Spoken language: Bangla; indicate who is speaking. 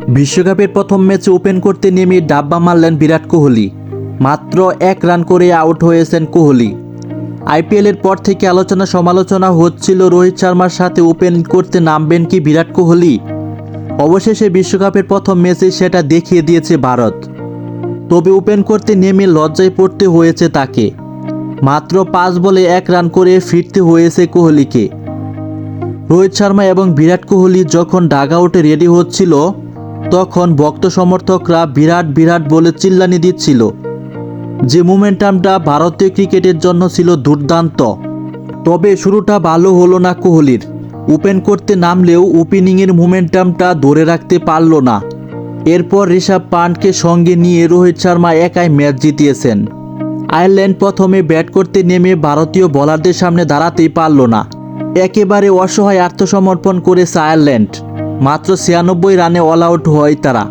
Speaker 1: বিশ্বকাপের প্রথম ম্যাচে ওপেন করতে নেমে ডাব্বা মারলেন বিরাট কোহলি। মাত্র 1 রান করে আউট হয়েছেন কোহলি। আইপিএলের পর থেকে আলোচনা সমালোচনা হচ্ছিল রোহিত শর্মার সাথে ওপেন করতে নামবেন কি বিরাট কোহলি। অবশেষে বিশ্বকাপের প্রথম ম্যাচে সেটা দেখিয়ে দিয়েছে ভারত। তবে ওপেন করতে নেমে লজ্জায় পড়তে হয়েছে তাকে। মাত্র 5 বলে 1 রান করে ফিরতে হয়েছে কোহলিকে। রোহিত শর্মা এবং বিরাট কোহলি যখন ডাগআউটে রেডি হচ্ছিল তখন ভক্ত সমর্থকরা বিরাট বিরাট বলে চিল্লানি দিচ্ছিল। যে মোমেন্টামটা ভারতীয় ক্রিকেটের জন্য ছিল দুর্দান্ত। তবে শুরুটা ভালো হলো না কোহলির। ওপেন করতে নামলেও ওপেনিংয়ের মোমেন্টামটা ধরে রাখতে পারল না। এরপর ঋষভ পান্টকে সঙ্গে নিয়ে রোহিত শর্মা একাই ম্যাচ জিতিয়েছেন। আয়ারল্যান্ড প্রথমে ব্যাট করতে নেমে ভারতীয় বোলারদের সামনে দাঁড়াতেই পারল না। একেবারে অসহায় আত্মসমর্পণ করেছে আয়ারল্যান্ড। মাত্র 96 রানে অল আউট হয় তারা।